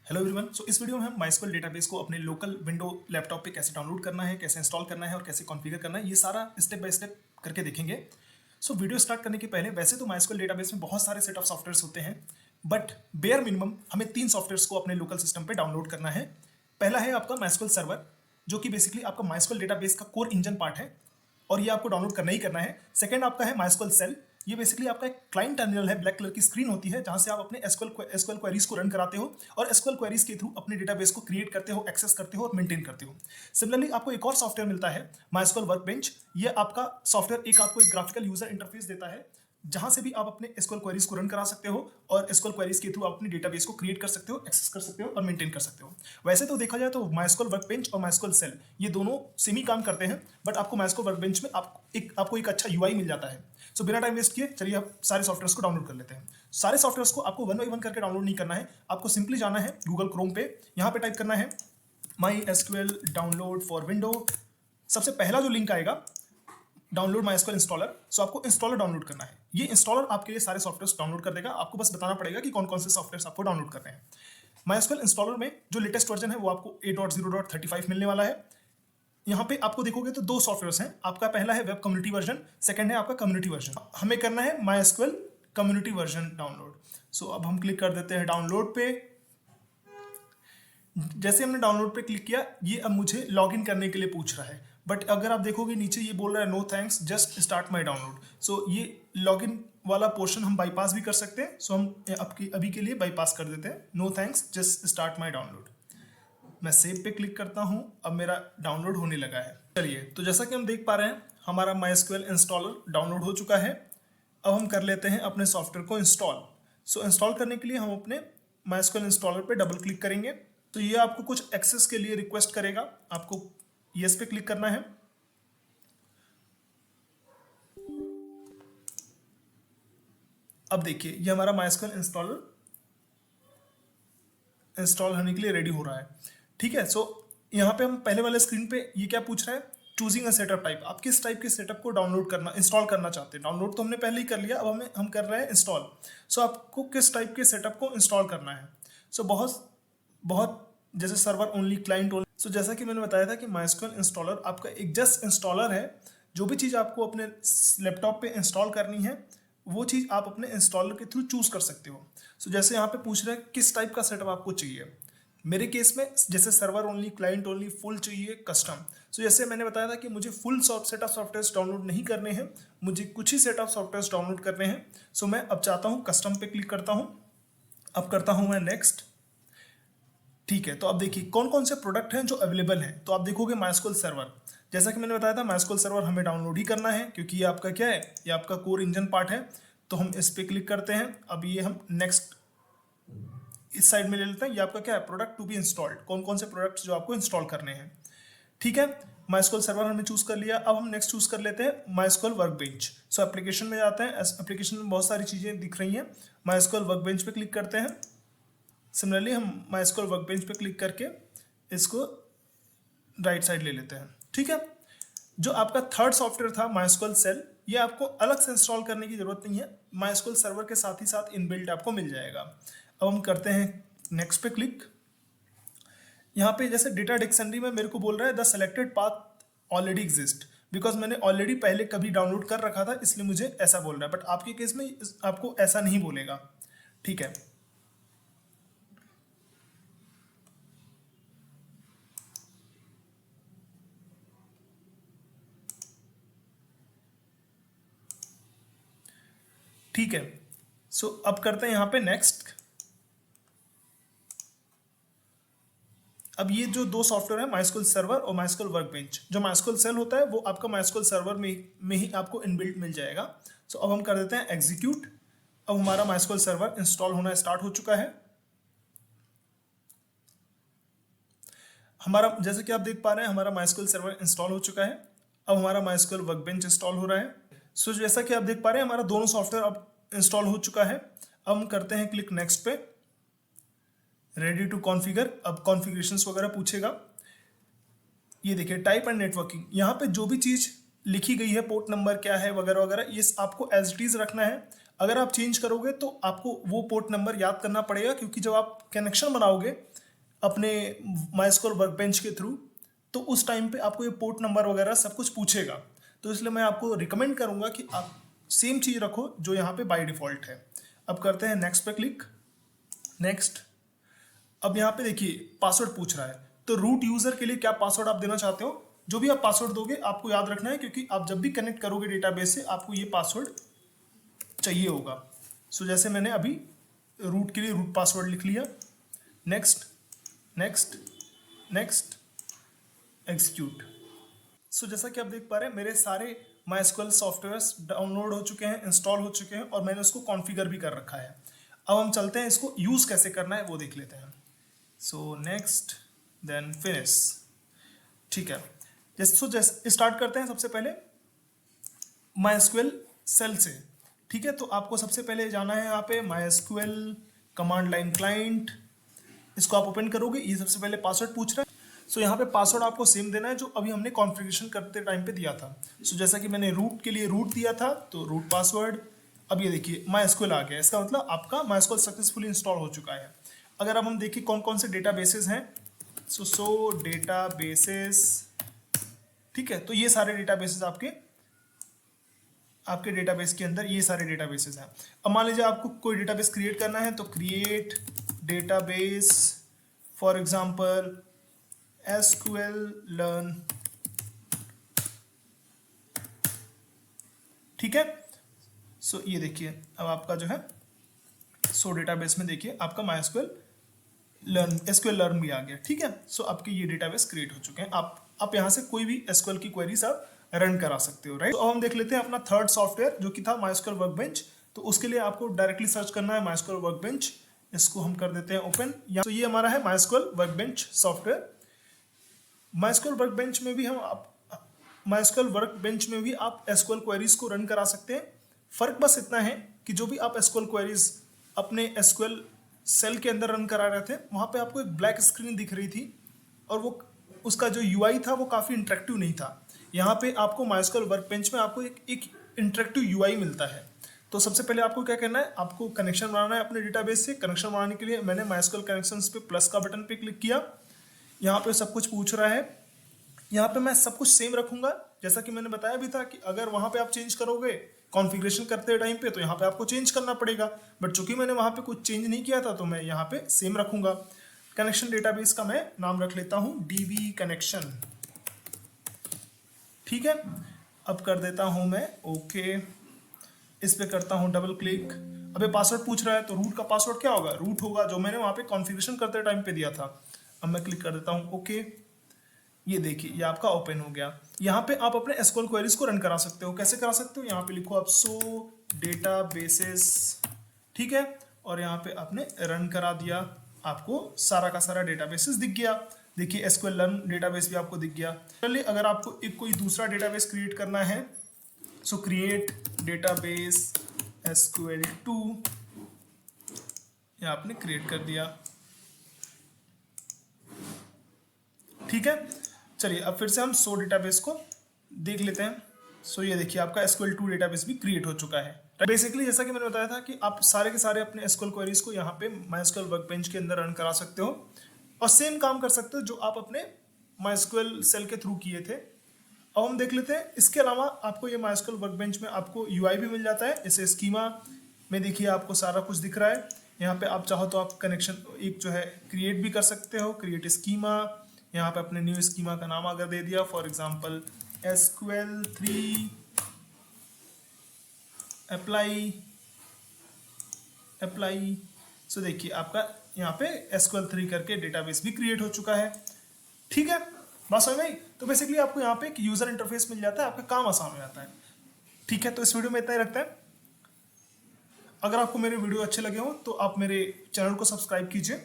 Hello everyone. इस video में हम माइस्क्वेल डेटाबेस को अपने लोकल विंडो लैपटॉप पे कैसे डाउनलोड करना है, कैसे इंस्टॉल करना है और कैसे कॉन्फ़िगर करना है, ये सारा स्टेप बाय स्टेप करके देखेंगे। वीडियो स्टार्ट करने के पहले वैसे तो माइस्क्वेल डेटाबेस में बहुत सारे सेट ऑफ सॉफ्टवेयर्स होते हैं, बट बेयर मिनिमम हमें 3 सॉफ्टवेयर्स को अपने लोकल सिस्टम पे डाउनलोड करना है। पहला है आपका माइस्क्वेल सर्वर, जो कि बेसिकली आपका माइस्क्वेल डेटाबेस का कोर इंजन पार्ट है और ये आपको डाउनलोड करना ही करना है। सेकंड आपका है माइस्क्वेल सेल। ये बेसिकली आपका एक क्लाइंट टर्मिनल है, ब्लैक कलर की स्क्रीन होती है जहां से आप अपने एसक्यूएल क्वेरीज को रन कराते हो और एसक्यूएल क्वेरीज के थ्रू अपने डेटाबेस को क्रिएट करते हो, एक्सेस करते हो और मेंटेन करते हो। सिमिलरली आपको एक और सॉफ्टवेयर मिलता है माइस्क्वेल वर्कबेंच। ये आपका सॉफ्टवेयर आपको एक ग्राफिकल यूजर इंटरफेस देता है जहां से भी आप अपने एसक्यूएल क्वेरीज को रन करा सकते हो और एसक्यूएल क्वेरीज के थ्रू आप अपने डेटाबेस को क्रिएट कर सकते हो, एक्सेस कर सकते हो और मेंटेन कर सकते हो। वैसे तो देखा जाए तो माइस्क्वेल वर्कबेंच और माइस्क्वेल सेल ये दोनों सेम ही काम करते हैं, बट आपको माइस्क्वेल वर्कबेंच में आपको एक अच्छा यूआई मिल जाता है। बिना टाइम वेस्ट किए चलिए आप सारे सॉफ्टवेयर्स को डाउनलोड कर लेते हैं। सारे सॉफ्टवेयर्स को आपको वन बाई वन करके डाउनलोड नहीं करना है, आपको सिंपली जाना है गूगल क्रोम पे, यहाँ पे टाइप करना है MySQL डाउनलोड फॉर विंडो। सबसे पहला जो लिंक आएगा डाउनलोड MySQL इंस्टॉलर। आपको इंस्टॉलर डाउनलोड करना है। ये इंस्टॉलर आपके लिए सारे सॉफ्टवेयर्स डाउनलोड कर देगा, आपको बस बताना पड़ेगा कि कौन कौन से सॉफ्टवेयर्स आपको डाउनलोड करने हैं। MySQL इंस्टॉलर में जो लेटेस्ट वर्जन है वो आपको 8.0.35 मिलने वाला है। यहाँ पे आपको देखोगे तो 2 सॉफ्टवेयर्स हैं। आपका पहला है वेब कम्युनिटी वर्जन, सेकंड है आपका कम्युनिटी वर्जन। हमें करना है MySQL कम्युनिटी वर्जन डाउनलोड। अब हम क्लिक कर देते हैं डाउनलोड पे। जैसे हमने डाउनलोड पे क्लिक किया, ये अब मुझे लॉगिन करने के लिए पूछ रहा है, बट अगर आप देखोगे नीचे ये बोल रहा है no thanks, just start my download. ये लॉगिन वाला पोर्शन हम बाईपास भी कर सकते हैं। हम अभी के लिए बाईपास कर देते हैं, no thanks just start my download. मैं सेव पे क्लिक करता हूं, अब मेरा डाउनलोड होने लगा है। चलिए, तो जैसा कि हम देख पा रहे हैं हमारा MySQL इंस्टॉलर डाउनलोड हो चुका है। अब हम कर लेते हैं अपने सॉफ्टवेयर को इंस्टॉल। इंस्टॉल करने के लिए हम अपने MySQL इंस्टॉलर पे डबल क्लिक करेंगे। तो ये आपको कुछ एक्सेस के लिए रिक्वेस्ट करेगा, आपको यस पे क्लिक करना है। अब देखिए ये हमारा MySQL इंस्टॉलर इंस्टॉल होने के लिए रेडी हो रहा है। ठीक है, यहाँ पे हम पहले वाले स्क्रीन पे ये क्या पूछ रहा है, चूजिंग अ सेटअप टाइप। आप किस टाइप के सेटअप को इंस्टॉल करना चाहते हैं। डाउनलोड तो हमने पहले ही कर लिया, अब हम कर रहे हैं इंस्टॉल। आपको किस टाइप के सेटअप को इंस्टॉल करना है। बहुत जैसे सर्वर ओनली, क्लाइंट ओनली। जैसा कि मैंने बताया था कि MySQL इंस्टॉलर आपका एक जस्ट इंस्टॉलर है। जो भी चीज़ आपको अपने लैपटॉप पे इंस्टॉल करनी है वो चीज़ आप अपने इंस्टॉलर के थ्रू चूज कर सकते हो। जैसे यहाँ पे पूछ रहे हैं किस टाइप का सेटअप आपको चाहिए। मेरे केस में जैसे server only, client only, full चाहिए, कस्टम। जैसे मैंने बताया था कि मुझे full set of software download नहीं करने हैं, मुझे कुछ ही सेट ऑफ सॉफ्टवेयर डाउनलोड करने हैं। मैं अब चाहता हूँ कस्टम पे क्लिक करता हूँ। अब करता हूँ मैं नेक्स्ट। ठीक है, तो अब देखिए कौन कौन से प्रोडक्ट हैं जो अवेलेबल हैं। तो आप देखोगे MySQL सर्वर, जैसा कि मैंने बताया था MySQL सर्वर हमें डाउनलोड ही करना है क्योंकि ये आपका क्या है, ये आपका कोर इंजन पार्ट है। तो हम इस पे क्लिक करते हैं। अब ये हम नेक्स्ट इस साइड में ले लेते हैं। ये आपका क्या है, प्रोडक्ट टू बी इंस्टॉल्ड, कौन कौन से प्रोडक्ट्स जो आपको इंस्टॉल करने हैं। ठीक है, MySQL सर्वर हमने चूज कर लिया। अब हम नेक्स्ट चूज कर लेते हैं MySQL वर्कबेंच। एप्लीकेशन में जाते हैं, एप्लीकेशन में बहुत सारी चीजें दिख रही हैं। MySQL वर्कबेंच पे क्लिक करते हैं। सिमिलरली हम MySQL वर्कबेंच पे क्लिक करके इसको राइट साइड ले लेते हैं। ठीक है, जो आपका थर्ड सॉफ्टवेयर था MySQL सेल, ये आपको अलग से इंस्टॉल करने की जरूरत नहीं है, MySQL सर्वर के साथ ही साथ इनबिल्ट आपको मिल जाएगा। अब हम करते हैं नेक्स्ट पे क्लिक। यहाँ पे जैसे डेटा डिक्शनरी में मेरे को बोल रहा है the selected path already exist, because मैंने ऑलरेडी पहले कभी डाउनलोड कर रखा था, इसलिए मुझे ऐसा बोल रहा है। बट आपके केस में आपको ऐसा नहीं बोलेगा। ठीक है, ठीक है। अब करते हैं यहाँ पे नेक्स्ट। अब ये जो 2 सॉफ्टवेयर है MySQL सर्वर और MySQL वर्कबेंच, जो MySQL सेल होता है वो आपका MySQL सर्वर में ही आपको इनबिल्ट मिल जाएगा। अब हम कर देते हैं एग्जीक्यूट। अब हमारा MySQL सर्वर इंस्टॉल होना स्टार्ट हो चुका है। हमारा जैसे कि आप देख पा रहे हैं हमारा MySQL सर्वर इंस्टॉल हो चुका है। अब हमारा MySQL वर्कबेंच इंस्टॉल हो रहा है। जैसा कि आप देख पा रहे हैं हमारा दोनों सॉफ्टवेयर अब इंस्टॉल हो चुका है। अब हम करते हैं क्लिक नेक्स्ट पे, रेडी टू कॉन्फ़िगर। अब कॉन्फ़िगरेशंस वगैरह पूछेगा। ये देखिए टाइप एंड नेटवर्किंग, यहाँ पे जो भी चीज़ लिखी गई है, पोर्ट नंबर क्या है वगैरह वगैरह, ये आपको एज इट इज़ रखना है। अगर आप चेंज करोगे तो आपको वो पोर्ट नंबर याद करना पड़ेगा, क्योंकि जब आप कनेक्शन बनाओगे अपने MySQL वर्कबेंच के थ्रू तो उस टाइम पे आपको ये पोर्ट नंबर वगैरह सब कुछ पूछेगा। तो इसलिए मैं आपको रिकमेंड करूंगा कि आप सेम चीज़ रखो जो यहाँ पे बाय डिफ़ॉल्ट है। अब करते हैं नेक्स्ट पे क्लिक, नेक्स्ट। अब यहाँ पे देखिए पासवर्ड पूछ रहा है, तो रूट यूज़र के लिए क्या पासवर्ड आप देना चाहते हो, जो भी आप पासवर्ड दोगे आपको याद रखना है, क्योंकि आप जब भी कनेक्ट करोगे डेटाबेस से आपको ये पासवर्ड चाहिए होगा। सो जैसे मैंने अभी रूट के लिए रूट पासवर्ड लिख लिया, नेक्स्ट नेक्स्ट नेक्स्ट, एग्जीक्यूट। सो जैसा कि आप देख पा रहे हैं मेरे सारे MySQL सॉफ्टवेयर्स डाउनलोड हो चुके हैं, इंस्टॉल हो चुके हैं और मैंने उसको कॉन्फ़िगर भी कर रखा है। अब हम चलते हैं इसको यूज़ कैसे करना है वो देख लेते हैं। सो नेक्स्ट देन फिनिश, ठीक है। जैसे स्टार्ट करते हैं सबसे पहले MySQL सेल से, ठीक है। तो आपको सबसे पहले जाना है यहाँ पे MySQL कमांड लाइन क्लाइंट, इसको आप ओपन करोगे, ये सबसे पहले पासवर्ड पूछ रहा है। सो यहाँ पे पासवर्ड आपको सेम देना है जो अभी हमने कॉन्फ़िगरेशन करते टाइम पे दिया था। सो जैसा कि मैंने रूट के लिए रूट दिया था तो रूट पासवर्ड। अब ये देखिए MySQL आ गया, इसका मतलब आपका MySQL सक्सेसफुली इंस्टॉल हो चुका है। अगर अब हम देखिए कौन कौन से डेटाबेसेस हैं, सो डेटाबेसेस, ठीक है। तो ये सारे डेटाबेसेस आपके डेटाबेस के अंदर ये सारे डेटाबेसेस हैं। अब मान लीजिए आपको कोई डेटाबेस क्रिएट करना है तो create database, for example SQL learn, ठीक है। सो ये देखिए अब आपका जो है सो डेटाबेस में देखिए आपका MySQL लर्न, SQL लर्न भी आ गया, ठीक है। सो आपके ये डेटाबेस क्रिएट हो चुके हैं। आप यहाँ से कोई भी SQL की क्वेरीज आप रन करा सकते हो, राइट। तो अब हम देख लेते हैं अपना थर्ड सॉफ्टवेयर जो कि था MySQL वर्कबेंच। तो उसके लिए आपको डायरेक्टली सर्च करना है MySQL वर्कबेंच, इसको हम कर देते हैं ओपन। तो ये हमारा है MySQL workbench software. MySQL workbench में भी MySQL वर्कबेंच में भी आप SQL क्वेरीज को रन करा सकते हैं। फर्क बस इतना है कि जो भी आप SQL क्वेरीज अपने SQL सेल के अंदर रन करा रहे थे वहाँ पे आपको एक ब्लैक स्क्रीन दिख रही थी और वो उसका जो UI था वो काफ़ी इंटरेक्टिव नहीं था। यहाँ पे आपको MySQL वर्कबेंच में आपको एक इंटरेक्टिव UI मिलता है। तो सबसे पहले आपको क्या करना है, आपको कनेक्शन बनाना है अपने डेटाबेस से। कनेक्शन बनाने के लिए मैंने MySQL कनेक्शंस पे प्लस का बटन पे क्लिक किया। यहाँ पे सब कुछ पूछ रहा है, यहाँ पे मैं सब कुछ सेम रखूंगा जैसा कि मैंने बताया भी था कि अगर वहाँ पे आप चेंज करोगे कॉन्फ़िगरेशन करते टाइम पे तो यहाँ पे आपको चेंज करना पड़ेगा, बट चूंकि मैंने वहाँ पे कुछ चेंज नहीं किया था तो मैं यहाँ पे सेम रखूंगा। कनेक्शन डेटाबेस का मैं नाम रख लेता हूँ DB कनेक्शन, ठीक है। अब कर देता हूँ मैं ओके, इस पे करता हूँ डबल क्लिक। अब ये पासवर्ड पूछ रहा है तो रूट का पासवर्ड क्या होगा, रूट होगा जो मैंने वहाँ पे कॉन्फ़िगरेशन करते टाइम पे दिया था। अब मैं क्लिक कर देता हूँ ओके, ये देखिए ये आपका ओपन हो गया। यहाँ पे आप अपने SQL क्वेरीज को रन करा सकते हो। कैसे करा सकते हो, यहाँ पे लिखो आप सो डेटाबेसेस, ठीक है, और यहाँ पे आपने रन करा दिया, आपको सारा का सारा डेटाबेसेस दिख गया। देखिए SQL लर्न डेटाबेस भी आपको दिख गया। चलिए अगर आपको एक कोई दूसरा डेटाबेस क्रिएट करना है सो क्रिएट डेटाबेस SQL2, ये आपने क्रिएट कर दिया, ठीक है। चलिए अब फिर से हम सो डेटाबेस को देख लेते हैं। सो ये देखिए आपका SQL2 डेटाबेस भी क्रिएट हो चुका है। बेसिकली जैसा कि मैंने बताया था कि आप सारे के सारे अपने SQL क्वेरीज को यहाँ पे MySQL वर्कबेंच के अंदर रन करा सकते हो और सेम काम कर सकते हो जो आप अपने MySQL सेल के थ्रू किए थे। अब हम देख लेते हैं इसके अलावा आपको ये MySQL वर्कबेंच में आपको UI भी मिल जाता है। इसे स्कीमा में देखिए आपको सारा कुछ दिख रहा है। यहाँ पे आप चाहो तो आप कनेक्शन एक जो है क्रिएट भी कर सकते हो, क्रिएट स्कीमा। यहाँ पे अपने न्यू स्कीमा का नाम अगर दे दिया फॉर एग्जांपल SQL3 अप्लाई। सो देखिए आपका यहाँ पे SQL3 करके डेटाबेस भी क्रिएट हो चुका है, ठीक है। बात समझ में आई। तो बेसिकली आपको यहाँ पे एक यूजर इंटरफेस मिल जाता है, आपका काम आसान हो जाता है, ठीक है। तो इस वीडियो में इतना ही रखते हैं। अगर आपको मेरे वीडियो अच्छे लगे हो तो आप मेरे चैनल को सब्सक्राइब कीजिए